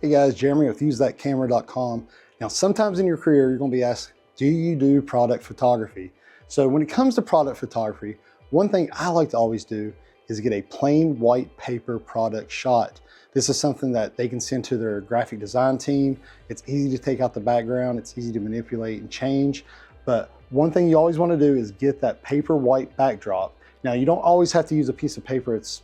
Hey guys, Jeremy with usethatcamera.com. Now, sometimes in your career, you're gonna be asked, do you do product photography? So when it comes to product photography, one thing I like to always do is get a plain white paper product shot. This is something that they can send to their graphic design team. It's easy to take out the background. It's easy to manipulate and change. But one thing you always wanna do is get that paper white backdrop. Now, you don't always have to use a piece of paper it's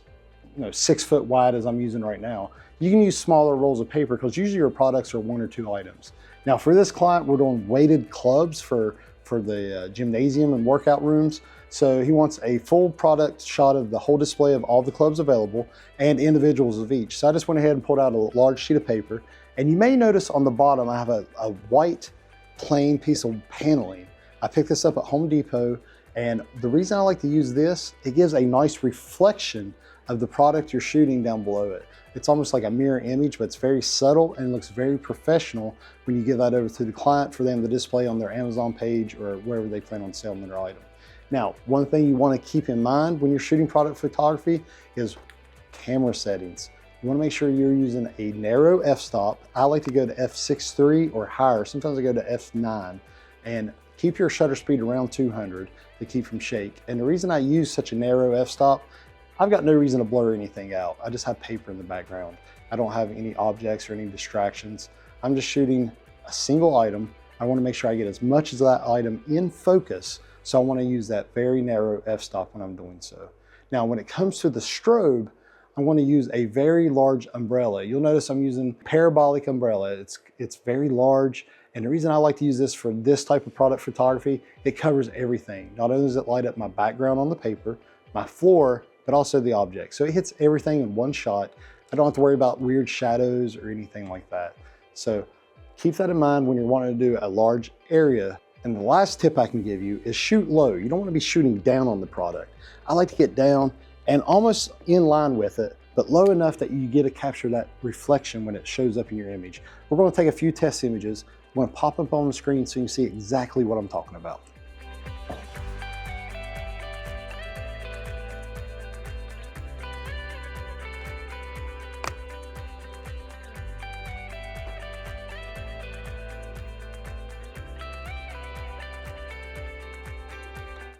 6 foot wide as I'm using right now. You can use smaller rolls of paper because usually your products are 1 or 2 items. Now for this client, we're doing weighted clubs for the gymnasium and workout rooms. So he wants a full product shot of the whole display of all the clubs available and individuals of each. So I just went ahead and pulled out a large sheet of paper. And you may notice on the bottom, I have a white plain piece of paneling. I picked this up at Home Depot. And the reason I like to use this, it gives a nice reflection of the product you're shooting down below it. It's almost like a mirror image, but it's very subtle and looks very professional when you give that over to the client for them to display on their Amazon page or wherever they plan on selling their item. Now, one thing you want to keep in mind when you're shooting product photography is camera settings. You want to make sure you're using a narrow f-stop. I like to go to f6.3 or higher. Sometimes I go to f9, and keep your shutter speed around 200 to keep from shake. And the reason I use such a narrow f-stop, I've got no reason to blur anything out. I just have paper in the background. I don't have any objects or any distractions. I'm just shooting a single item. I want to make sure I get as much of that item in focus. So I want to use that very narrow f-stop when I'm doing so. Now, when it comes to the strobe, I want to use a very large umbrella. You'll notice I'm using parabolic umbrella. It's very large. And the reason I like to use this for this type of product photography, it covers everything. Not only does it light up my background on the paper, my floor, but also the object. So it hits everything in one shot. I don't have to worry about weird shadows or anything like that. So keep that in mind when you're wanting to do a large area. And the last tip I can give you is shoot low. You don't want to be shooting down on the product. I like to get down and almost in line with it, but low enough that you get to capture that reflection when it shows up in your image. We're going to take a few test images. I'm going to pop up on the screen so you can see exactly what I'm talking about.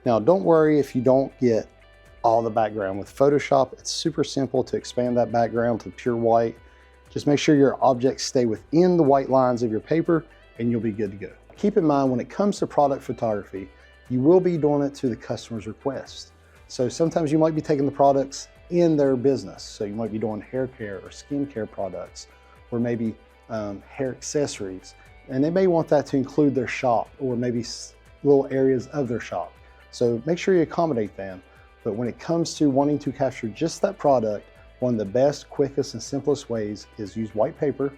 Now, don't worry if you don't get all the background. With Photoshop, it's super simple to expand that background to pure white. Just make sure your objects stay within the white lines of your paper and you'll be good to go. Keep in mind, when it comes to product photography, you will be doing it to the customer's request. So sometimes you might be taking the products in their business. So you might be doing hair care or skin care products, or maybe hair accessories. And they may want that to include their shop or maybe little areas of their shop. So make sure you accommodate them. But when it comes to wanting to capture just that product, one of the best, quickest, and simplest ways is use white paper,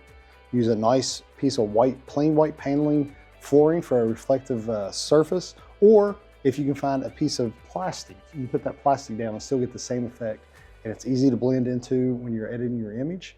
use a nice piece of plain white paneling flooring for a reflective surface, or if you can find a piece of plastic, you can put that plastic down and still get the same effect. And it's easy to blend into when you're editing your image.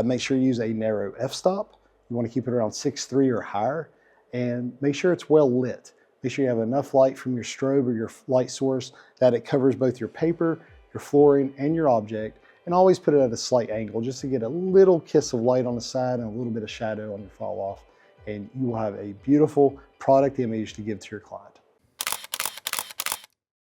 Make sure you use a narrow f-stop. You want to keep it around 6.3 or higher, and make sure it's well lit. Make sure you have enough light from your strobe or your light source that it covers both your paper, your flooring, and your object. And always put it at a slight angle just to get a little kiss of light on the side and a little bit of shadow on your fall off. And you will have a beautiful product image to give to your client.